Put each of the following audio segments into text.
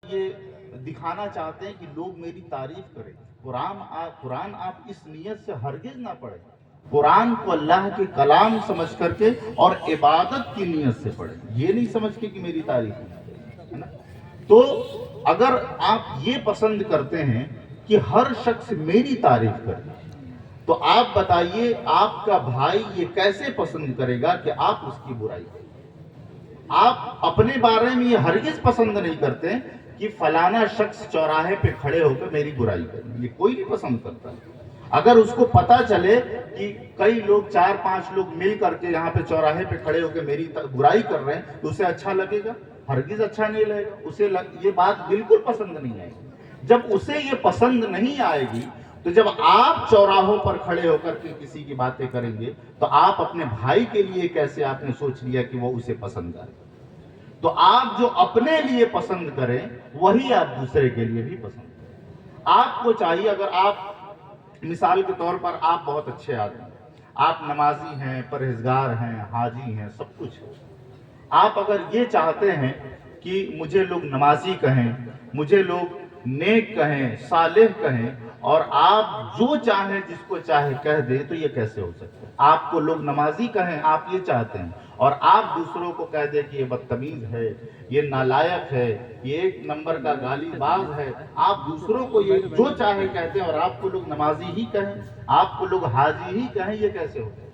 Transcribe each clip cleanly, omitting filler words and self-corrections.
یہ دکھانا چاہتے ہیں کہ لوگ میری تعریف کریں، قرآن آپ اس نیت سے ہرگز نہ پڑھیں۔ قرآن کو اللہ کے کلام سمجھ کر کے اور عبادت کی نیت سے پڑھیں، یہ نہیں سمجھ کے کہ میری تعریف ہے نا۔ تو اگر آپ یہ پسند کرتے ہیں کہ ہر شخص میری تعریف کرے، تو آپ بتائیے آپ کا بھائی یہ کیسے پسند کرے گا کہ آپ اس کی برائی کریں؟ آپ اپنے بارے میں یہ ہرگز پسند نہیں کرتے کہ فلانا شخص چوراہے پہ کھڑے ہو کر میری برائی کریں، یہ کوئی نہیں پسند کرتا۔ اگر اس کو پتا چلے کہ کئی لوگ 4-5 لوگ مل کر کے یہاں پہ چوراہے پہ کھڑے ہو کے میری برائی کر رہے ہیں تو اسے اچھا لگے گا؟ ہرگز اچھا نہیں لگے گا، اسے یہ بات بالکل پسند نہیں آئے گی۔ جب اسے یہ پسند نہیں آئے گی تو جب آپ چوراہوں پر کھڑے ہو کر کے کسی کی باتیں کریں گے تو آپ اپنے بھائی کے لیے کیسے آپ نے سوچ لیا کہ وہ اسے پسند آئے؟ تو آپ جو اپنے لیے پسند کریں وہی آپ دوسرے کے لیے بھی پسند کریں۔ آپ کو چاہیے، اگر آپ مثال کے طور پر آپ بہت اچھے آدمی ہیں، آپ نمازی ہیں، پرہیزگار ہیں، حاجی ہیں، سب کچھ ہیں، آپ اگر یہ چاہتے ہیں کہ مجھے لوگ نمازی کہیں، مجھے لوگ نیک کہیں، صالح کہیں، اور آپ جو چاہیں جس کو چاہے کہہ دیں، تو یہ کیسے ہو سکتا ہے؟ آپ کو لوگ نمازی کہیں، آپ یہ چاہتے ہیں، اور آپ دوسروں کو کہہ دیں کہ یہ بدتمیز ہے، یہ نالائق ہے، یہ ایک نمبر کا گالی باز ہے۔ آپ دوسروں کو یہ جو چاہے کہتے ہیں اور آپ کو لوگ نمازی ہی کہیں، آپ کو لوگ حاجی ہی کہیں، یہ کیسے ہو سکتا ہے؟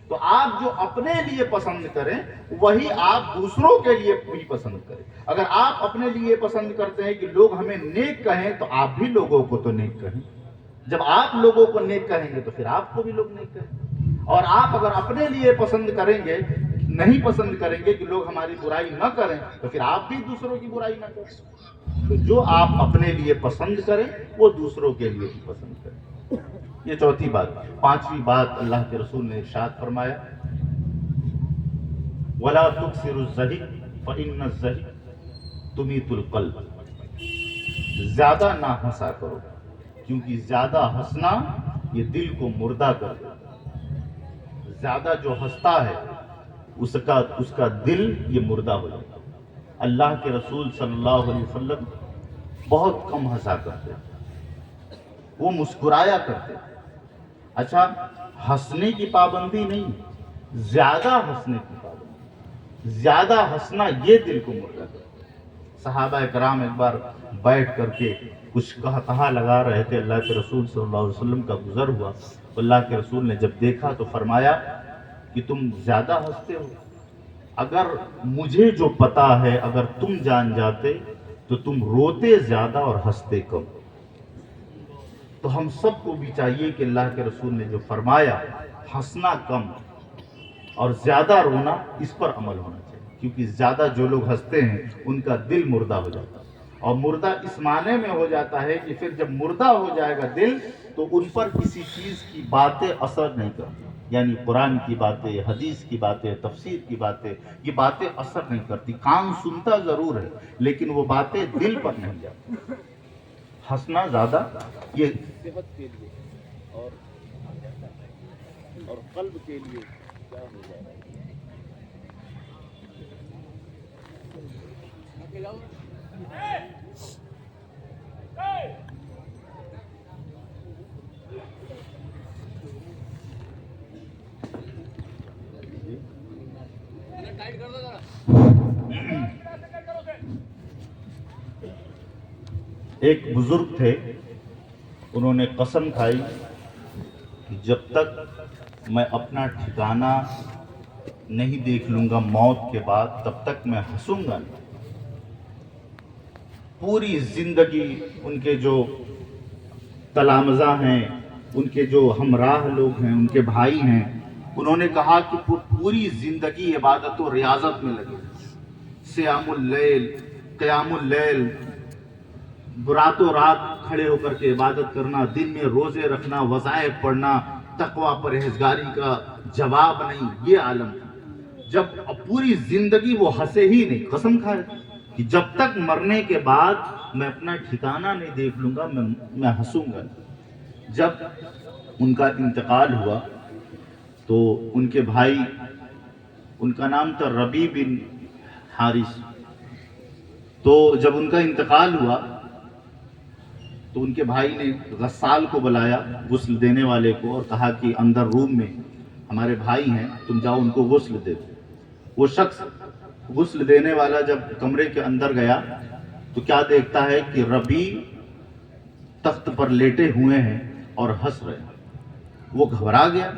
تو آپ جو اپنے لیے پسند کریں وہی آپ دوسروں کے لیے بھی پسند کریں۔ اگر آپ اپنے لیے پسند کرتے ہیں کہ لوگ ہمیں نیک کہیں تو آپ بھی لوگوں کو تو نیک کہیں۔ جب آپ لوگوں کو نیک کہیں گے تو پھر آپ کو بھی لوگ نیک کہیں۔ اور آپ اگر اپنے لیے پسند کریں گے، نہیں پسند کریں گے کہ لوگ ہماری برائی نہ کریں، تو پھر آپ بھی دوسروں کی برائی نہ کریں۔ تو جو آپ اپنے لیے پسند کریں وہ دوسروں کے لیے بھی پسند کریں۔ یہ چوتھی بات۔ پانچویں بات اللہ کے رسول نے ارشاد فرمایا، وَلَا تُكْثِرُ الزَّحِكَ فَإِنَّ الزَّحِكَ تُمِيتُ الْقَلْبَ۔ زیادہ نہ ہنسا کرو، کیونکہ زیادہ ہنسنا یہ دل کو مردہ کر دیتا۔ زیادہ جو ہنستا ہے اس کا دل یہ مردہ ہو جاتا۔ اللہ کے رسول صلی اللہ علیہ وسلم بہت کم ہنسا کرتے، وہ مسکرایا کرتے۔ اچھا، ہنسنے کی پابندی نہیں، زیادہ ہنسنے کی پابندی۔ زیادہ ہنسنا یہ دل کو مردہ کرتا۔ صحابہ کرام ایک بار بیٹھ کر کے کچھ کہا لگا رہے تھے، اللہ کے رسول صلی اللہ علیہ وسلم کا گزر ہوا، اللہ کے رسول نے جب دیکھا تو فرمایا کہ تم زیادہ ہنستے ہو، اگر مجھے جو پتا ہے اگر تم جان جاتے تو تم روتے زیادہ اور ہنستے کم۔ تو ہم سب کو بھی چاہیے کہ اللہ کے رسول نے جو فرمایا ہنسنا کم اور زیادہ رونا، اس پر عمل ہونا چاہیے، کیونکہ زیادہ جو لوگ ہنستے ہیں ان کا دل مردہ ہو جاتا ہے، اور مردہ اس معنی میں ہو جاتا ہے کہ پھر جب مردہ ہو جائے گا دل تو ان پر کسی چیز کی باتیں اثر نہیں کرتی، یعنی قرآن کی باتیں، حدیث کی باتیں، تفسیر کی باتیں، یہ باتیں اثر نہیں کرتی۔ کان سنتا ضرور ہے لیکن وہ باتیں دل پر نہیں جاتی۔ ہنسنا زیادہ یہ صحت کے لیے اور قلب کے لیے کیا ہو جائے گا۔ ایک بزرگ تھے، انہوں نے قسم کھائی کہ جب تک میں اپنا ٹھکانہ نہیں دیکھ لوں گا موت کے بعد تب تک میں ہنسوں گا نہیں۔ پوری زندگی ان کے جو تلامذہ ہیں، ان کے جو ہمراہ لوگ ہیں، ان کے بھائی ہیں، انہوں نے کہا کہ پوری زندگی عبادت و ریاضت میں لگے، سیام اللیل، قیام اللیل، راتوں رات کھڑے ہو کر کے عبادت کرنا، دن میں روزے رکھنا، وظائف پڑھنا، تقوی پرہیزگاری کا جواب نہیں، یہ عالم تھا۔ جب پوری زندگی وہ ہنسے ہی نہیں، قسم کھائے کہ جب تک مرنے کے بعد میں اپنا ٹھکانہ نہیں دیکھ لوں گا میں ہنسوں گا نہیں۔ جب ان کا انتقال ہوا تو ان کے بھائی، ان کا نام تھا ربیع بن حارث، تو جب ان کا انتقال ہوا تو ان کے بھائی نے غسال کو بلایا، غسل دینے والے کو، اور کہا کہ اندر روم میں ہمارے بھائی ہیں، تم جاؤ ان کو غسل دے دو۔ وہ شخص غسل دینے والا جب کمرے کے اندر گیا تو کیا دیکھتا ہے کہ ربی تخت پر لیٹے ہوئے ہیں اور ہنس رہے ہیں۔ وہ گھبرا گیا،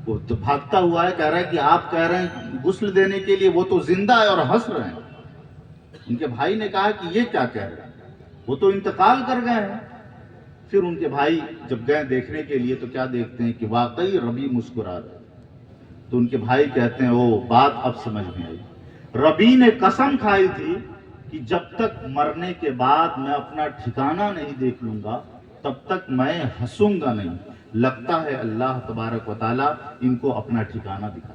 وہ تو بھاگتا ہوا ہے، کہہ رہا ہے کہ آپ کہہ رہے ہیں غسل دینے کے لیے، وہ تو زندہ ہے اور ہنس رہے ہیں۔ ان کے بھائی نے کہا کہ یہ کیا کہہ رہے ہیں، وہ تو انتقال کر گئے ہیں۔ پھر ان کے بھائی جب گئے دیکھنے کے لیے تو کیا دیکھتے ہیں کہ واقعی ربی مسکرا رہے ہیں۔ تو ان کے بھائی کہتے ہیں وہ بات اب سمجھ میں آئی، ربی نے قسم کھائی تھی کہ جب تک مرنے کے بعد میں اپنا ٹھکانہ نہیں دیکھ لوں گا تب تک میں ہنسوں گا نہیں۔ لگتا ہے اللہ تبارک و تعالیٰ ان کو اپنا ٹھکانہ دکھا۔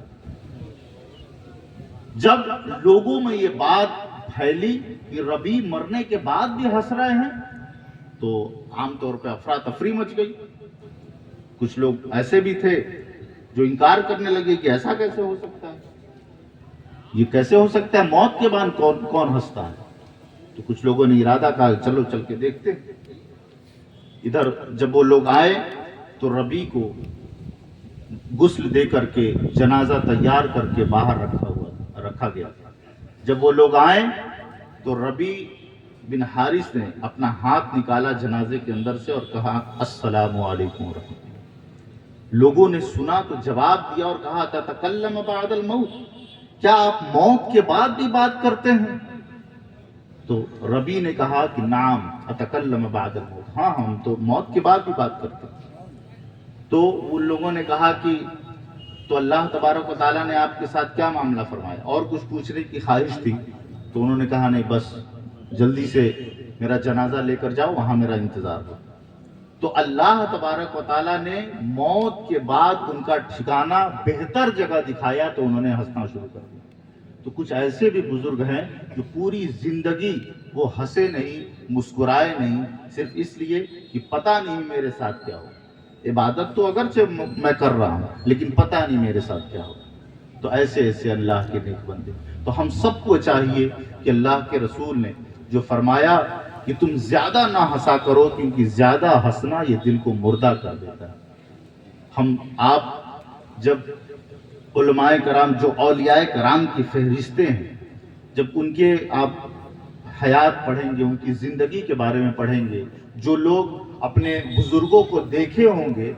جب لوگوں میں یہ بات پھیلی کہ ربی مرنے کے بعد بھی ہنس رہے ہیں تو عام طور پہ افراتفری مچ گئی۔ کچھ لوگ ایسے بھی تھے جو انکار کرنے لگے کہ ایسا کیسے ہو سکتا ہے، یہ کیسے ہو سکتا ہے، موت کے بعد کون ہنستا ہے۔ تو کچھ لوگوں نے ارادہ کہا چلو چل کے دیکھتے ہیں۔ ادھر جب وہ لوگ آئے تو ربی کو غسل دے کر کے جنازہ تیار کر کے باہر رکھا گیا۔ جب وہ لوگ آئے تو ربی بن حارث نے اپنا ہاتھ نکالا جنازے کے اندر سے اور کہا السلام علیکم ورحمۃ اللہ۔ لوگوں نے سنا تو جواب دیا اور کہا تتکلم بعد الموت، کیا آپ موت کے بعد بھی بات کرتے ہیں؟ تو ربی نے کہا کہ نعم اتکلم بعد الموت، ہاں ہم تو موت کے بعد بھی بات کرتے ہیں۔ تو ان لوگوں نے کہا کہ تو اللہ تبارک و تعالیٰ نے آپ کے ساتھ کیا معاملہ فرمایا، اور کچھ پوچھنے کی خواہش تھی تو انہوں نے کہا نہیں بس جلدی سے میرا جنازہ لے کر جاؤ، وہاں میرا انتظار ہو۔ تو اللہ تبارک و تعالیٰ نے موت کے بعد ان کا ٹھکانہ بہتر جگہ دکھایا تو انہوں نے ہنسنا شروع کر دیا۔ تو کچھ ایسے بھی بزرگ ہیں جو پوری زندگی وہ ہنسے نہیں، مسکرائے نہیں، صرف اس لیے کہ پتہ نہیں میرے ساتھ کیا ہو۔ عبادت تو اگرچہ میں کر رہا ہوں لیکن پتہ نہیں میرے ساتھ کیا ہو۔ تو ایسے اللہ کے نیک بندے، تو ہم سب کو چاہیے کہ اللہ کے رسول نے جو فرمایا کہ تم زیادہ نہ ہنسا کرو کیونکہ زیادہ ہنسنا یہ دل کو مردہ کر دیتا ہے۔ آپ جب علماء کرام جو اولیاء کرام کی فہرستیں ہیں، جب ان کے آپ حیات پڑھیں گے، ان کی زندگی کے بارے میں پڑھیں گے، جو لوگ اپنے بزرگوں کو دیکھے ہوں گے،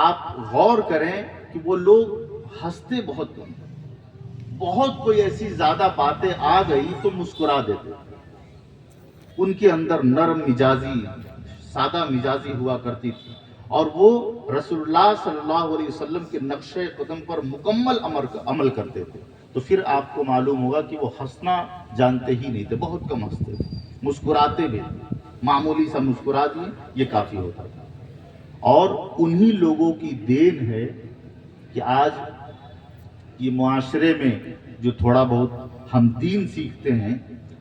آپ غور کریں کہ وہ لوگ ہنستے بہت کم، بہت کوئی ایسی زیادہ باتیں آ گئی تو مسکرا دیتے۔ ان کے اندر نرم مزاجی، سادہ مزاجی ہوا کرتی تھی، اور وہ رسول اللہ صلی اللہ علیہ وسلم کے نقش قدم پر مکمل عمل کرتے تھے۔ تو پھر آپ کو معلوم ہوگا کہ وہ ہنسنا جانتے ہی نہیں تھے، بہت کم ہنستے تھے، مسکراتے بھی تھے، معمولی سا مسکرا دیے یہ کافی ہوتا تھا۔ اور انہی لوگوں کی دین ہے کہ آج یہ معاشرے میں جو تھوڑا بہت ہم دین سیکھتے ہیں،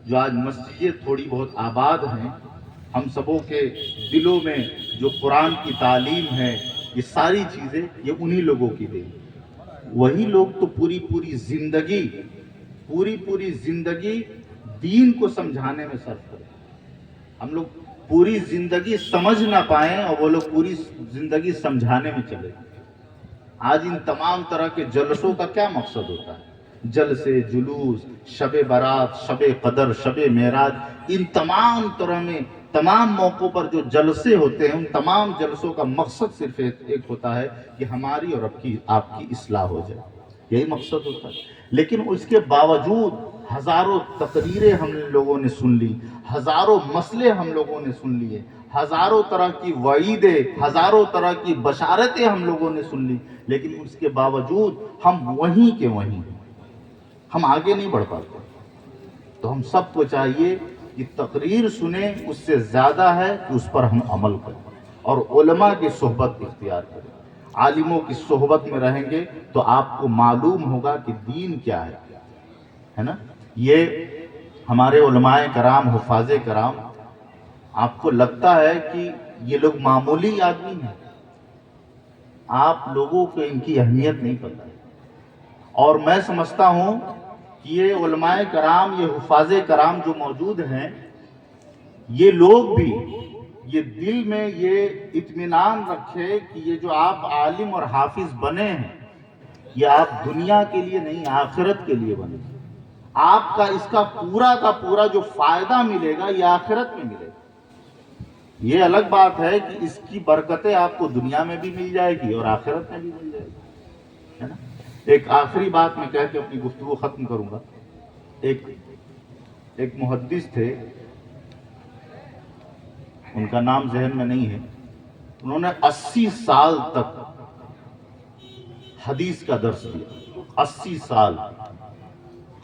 جو آج مسجدیں تھوڑی بہت آباد ہیں، ہم سبوں کے دلوں میں جو قرآن کی تعلیم ہے، یہ ساری چیزیں یہ انہی لوگوں کی دین۔ وہی لوگ تو پوری زندگی دین کو سمجھانے میں صرف کریں۔ ہم لوگ پوری زندگی سمجھ نہ پائیں اور وہ لوگ پوری زندگی سمجھانے میں چلے۔ آج ان تمام طرح کے جلسوں کا کیا مقصد ہوتا ہے؟ جلسے، جلوس، شب برات، شب قدر، شب معراج، ان تمام طرح میں تمام موقعوں پر جو جلسے ہوتے ہیں، ان تمام جلسوں کا مقصد صرف ایک ہوتا ہے کہ ہماری اور آپ کی اصلاح ہو جائے، یہی مقصد ہوتا ہے۔ لیکن اس کے باوجود ہزاروں تقریریں ہم لوگوں نے سن لی، ہزاروں مسئلے ہم لوگوں نے سن لیے، ہزاروں طرح کی وعیدیں، ہزاروں طرح کی بشارتیں ہم لوگوں نے سن لی، لیکن اس کے باوجود ہم وہیں کے وہیں، ہم آگے نہیں بڑھ پاتے۔ تو ہم سب کو چاہیے کہ تقریر سنیں، اس سے زیادہ ہے کہ اس پر ہم عمل کریں اور علماء کی صحبت اختیار کریں۔ عالموں کی صحبت میں رہیں گے تو آپ کو معلوم ہوگا کہ دین کیا ہے نا۔ یہ ہمارے علماء کرام، حفاظ کرام، آپ کو لگتا ہے کہ یہ لوگ معمولی آدمی ہیں، آپ لوگوں کو ان کی اہمیت نہیں پتہ ہے۔ اور میں سمجھتا ہوں کہ یہ علماء کرام، یہ حفاظ کرام جو موجود ہیں، یہ لوگ بھی یہ دل میں یہ اطمینان رکھے کہ یہ جو آپ عالم اور حافظ بنے ہیں، یہ آپ دنیا کے لیے نہیں، آخرت کے لیے بنے. آپ کا اس کا پورا جو فائدہ ملے گا یہ آخرت میں ملے گا. یہ الگ بات ہے کہ اس کی برکتیں آپ کو دنیا میں بھی مل جائے گی اور آخرت میں بھی مل جائے گی، ہے نا. ایک آخری بات میں کہہ کے اپنی گفتگو ختم کروں گا. ایک محدث تھے، ان کا نام ذہن میں نہیں ہے. انہوں نے 80 سال تک حدیث کا درس دیا. 80 سال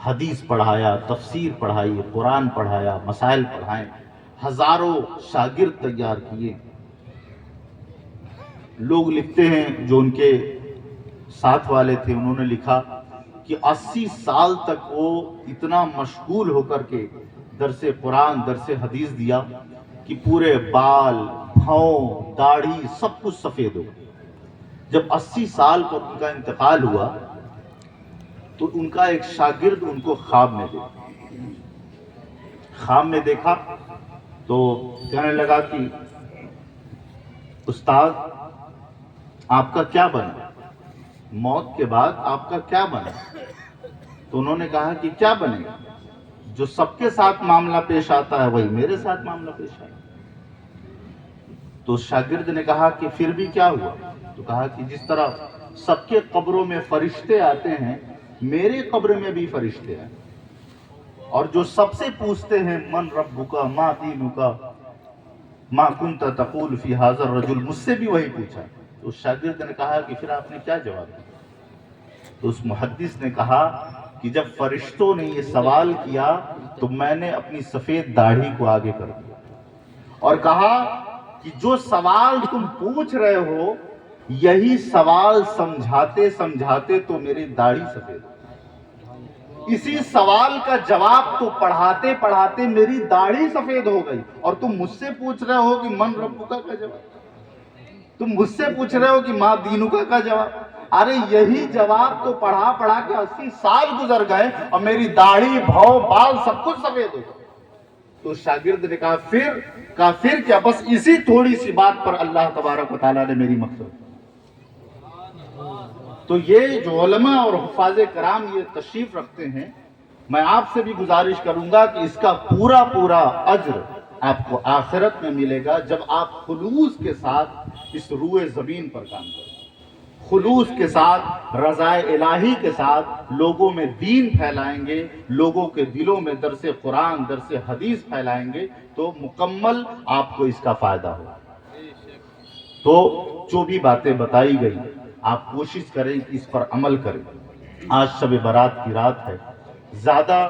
حدیث پڑھایا، تفسیر پڑھائی، قرآن پڑھایا، مسائل پڑھائے، ہزاروں شاگرد تیار کیے. لوگ لکھتے ہیں جو ان کے ساتھ والے تھے، انہوں نے لکھا کہ 80 سال تک وہ اتنا مشغول ہو کر کے درس قرآن، درس حدیث دیا کہ پورے بال، بھاؤں، داڑھی سب کچھ سفید ہو. جب 80 سال پر ان کا انتقال ہوا تو ان کا ایک شاگرد ان کو خواب میں دیکھا تو کہنے لگا کہ استاد آپ کا کیا بنا، موت کے بعد آپ کا کیا بنا؟ تو انہوں نے کہا کہ کیا بنے گا، جو سب کے ساتھ معاملہ پیش آتا ہے وہی میرے ساتھ معاملہ پیش آیا. تو شاگرد نے کہا کہ پھر بھی کیا ہوا؟ تو کہا کہ جس طرح سب کے قبروں میں فرشتے آتے ہیں، میرے قبر میں بھی فرشتے ہیں، اور جو سب سے پوچھتے ہیں من ربک ما دینک ما کنت تقول فی ھذا الرجل، مجھ سے بھی وہی پوچھا. تو شاگرد نے کہا کہ پھر آپ نے کیا جواب دیا؟ تو اس محدث نے کہا کہ جب فرشتوں نے یہ سوال کیا تو میں نے اپنی سفید داڑھی کو آگے کر دیا اور کہا کہ جو سوال تم پوچھ رہے ہو یہی سوال سمجھاتے سمجھاتے تو میری داڑھی سفید ہو. اسی سوال کا جواب تو پڑھاتے پڑھاتے میری داڑھی سفید ہو گئی، اور تم مجھ سے پوچھ رہے ہو کہ من ربک کا جواب، تم مجھ سے پوچھ رہے ہو کہ ما دینک کا جواب. ارے یہی جواب تو پڑھا پڑھا کے 80 سال گزر گئے اور میری داڑھی، بھاؤ، بال سب کچھ سفید ہو گئے. تو شاگرد نے کہا پھر کیا، بس اسی تھوڑی سی بات پر اللہ تبارک و تعالیٰ نے میری مغفرت. تو یہ جو علماء اور حفاظ کرام یہ تشریف رکھتے ہیں، میں آپ سے بھی گزارش کروں گا کہ اس کا پورا اجر آپ کو آخرت میں ملے گا جب آپ خلوص کے ساتھ اس روئے زمین پر کام کریں، خلوص کے ساتھ، رضائے الہی کے ساتھ لوگوں میں دین پھیلائیں گے، لوگوں کے دلوں میں درس قرآن، درس حدیث پھیلائیں گے تو مکمل آپ کو اس کا فائدہ ہوگا. تو جو بھی باتیں بتائی گئی آپ کوشش کریں کہ اس پر عمل کریں. آج شب برات کی رات ہے، زیادہ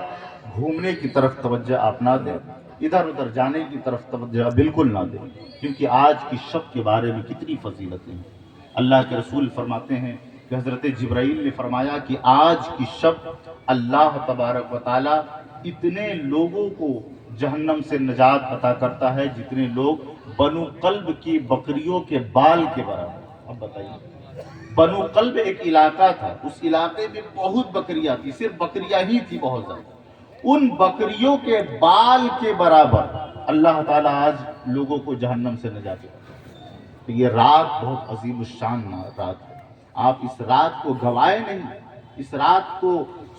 گھومنے کی طرف توجہ آپ نہ دیں، ادھر ادھر جانے کی طرف توجہ بالکل نہ دیں، کیونکہ آج کی شب کے بارے میں کتنی فضیلتیں ہیں. اللہ کے رسول فرماتے ہیں کہ حضرت جبرائیل نے فرمایا کہ آج کی شب اللہ تبارک و تعالی اتنے لوگوں کو جہنم سے نجات عطا کرتا ہے جتنے لوگ بنو قلب کی بکریوں کے بال کے برابر. اب بتائیے، بنو قلب ایک علاقہ تھا، اس علاقے میں بہت بکریاں تھی، صرف بکریاں ہی تھی بہت زیادہ، ان بکریوں کے بال کے برابر اللہ تعالیٰ آج لوگوں کو جہنم سے نجات دیتا ہے. تو یہ رات بہت عظیم الشان رات ہے. آپ اس رات کو گوائے نہیں، اس رات کو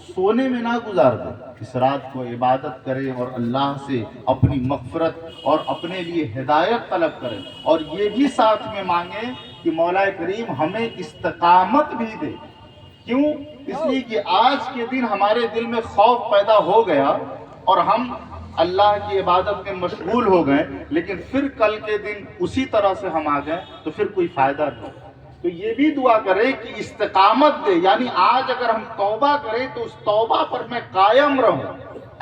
سونے میں نہ گزار دیں، اس رات کو عبادت کریں اور اللہ سے اپنی مغفرت اور اپنے لیے ہدایت طلب کریں، اور یہ بھی ساتھ میں مانگیں کہ مولا کریم ہمیں استقامت بھی دے. کیوں؟ اس لیے کہ آج کے دن ہمارے دل میں خوف پیدا ہو گیا اور ہم اللہ کی عبادت میں مشغول ہو گئے، لیکن پھر کل کے دن اسی طرح سے ہم آ گئے تو پھر کوئی فائدہ نہیں. تو یہ بھی دعا کریں کہ استقامت دے، یعنی آج اگر ہم توبہ کریں تو اس توبہ پر میں قائم رہوں،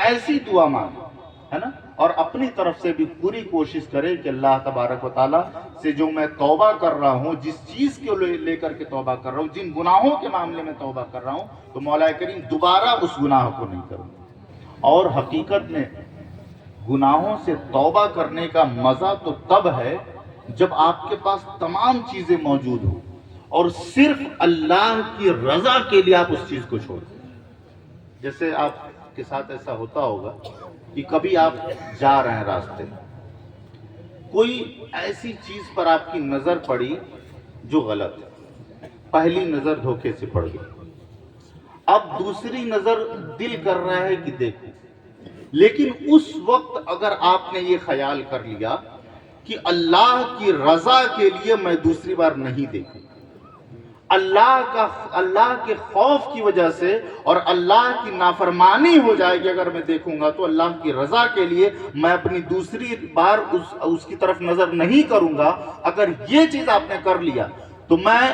ایسی دعا مانگیں، ہے نا. اور اپنی طرف سے بھی پوری کوشش کریں کہ اللہ تبارک و تعالیٰ سے جو میں توبہ کر رہا ہوں، جس چیز کو لے کر کے توبہ کر رہا ہوں، جن گناہوں کے معاملے میں توبہ کر رہا ہوں، تو مولا کریم دوبارہ اس گناہ کو نہیں کروں. اور حقیقت میں گناہوں سے توبہ کرنے کا مزہ تو تب ہے جب آپ کے پاس تمام چیزیں موجود ہوں اور صرف اللہ کی رضا کے لیے آپ اس چیز کو چھوڑ دیں. جیسے آپ کے ساتھ ایسا ہوتا ہوگا کہ کبھی آپ جا رہے ہیں راستے میں، کوئی ایسی چیز پر آپ کی نظر پڑی جو غلط ہے، پہلی نظر دھوکے سے پڑ گئی، اب دوسری نظر دل کر رہا ہے کہ دیکھو، لیکن اس وقت اگر آپ نے یہ خیال کر لیا کہ اللہ کی رضا کے لیے میں دوسری بار نہیں دیکھوں، اللہ کے خوف کی وجہ سے اور اللہ کی نافرمانی ہو جائے گی اگر میں دیکھوں گا، تو اللہ کی رضا کے لیے میں اپنی دوسری بار اس کی طرف نظر نہیں کروں گا، اگر یہ چیز آپ نے کر لیا تو میں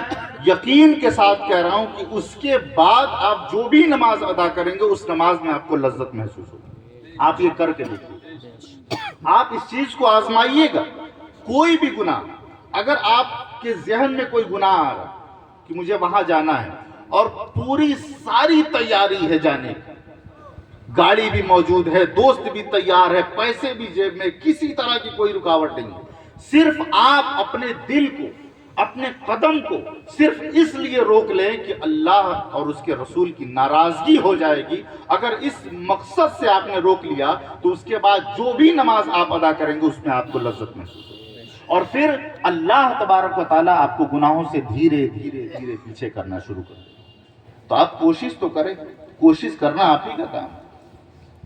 یقین کے ساتھ کہہ رہا ہوں کہ اس کے بعد آپ جو بھی نماز ادا کریں گے اس نماز میں آپ کو لذت محسوس ہوگی۔ آپ یہ کر کے دیکھیے، آپ اس چیز کو آزمائیے گا۔ کوئی بھی گناہ، اگر آپ کے ذہن میں کوئی گناہ آ رہا کہ مجھے وہاں جانا ہے اور پوری ساری تیاری ہے جانے کی، گاڑی بھی موجود ہے، دوست بھی تیار ہے، پیسے بھی جیب میں، کسی طرح کی کوئی رکاوٹ نہیں ہے، صرف آپ اپنے دل کو، اپنے قدم کو صرف اس لیے روک لیں کہ اللہ اور اس کے رسول کی ناراضگی ہو جائے گی، اگر اس مقصد سے آپ نے روک لیا تو اس کے بعد جو بھی نماز آپ ادا کریں گے اس میں آپ کو لذت محسوس ہوگی، اور پھر اللہ تبارک و تعالیٰ آپ کو گناہوں سے دھیرے دھیرے دھیرے پیچھے کرنا شروع کر دیں۔ تو آپ کوشش تو کریں، کوشش کرنا آپ ہی کا کام ہے۔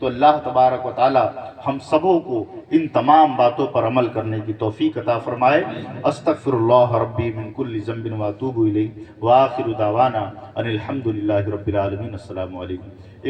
تو اللہ تبارک و تعالی ہم سبوں کو ان تمام باتوں پر عمل کرنے کی توفیق عطا فرمائے۔ استغفر اللہ ربی من کل ذنب واتوب الیہ، وآخر دعوانا ان الحمد للہ رب العالمین۔ السلام علیکم۔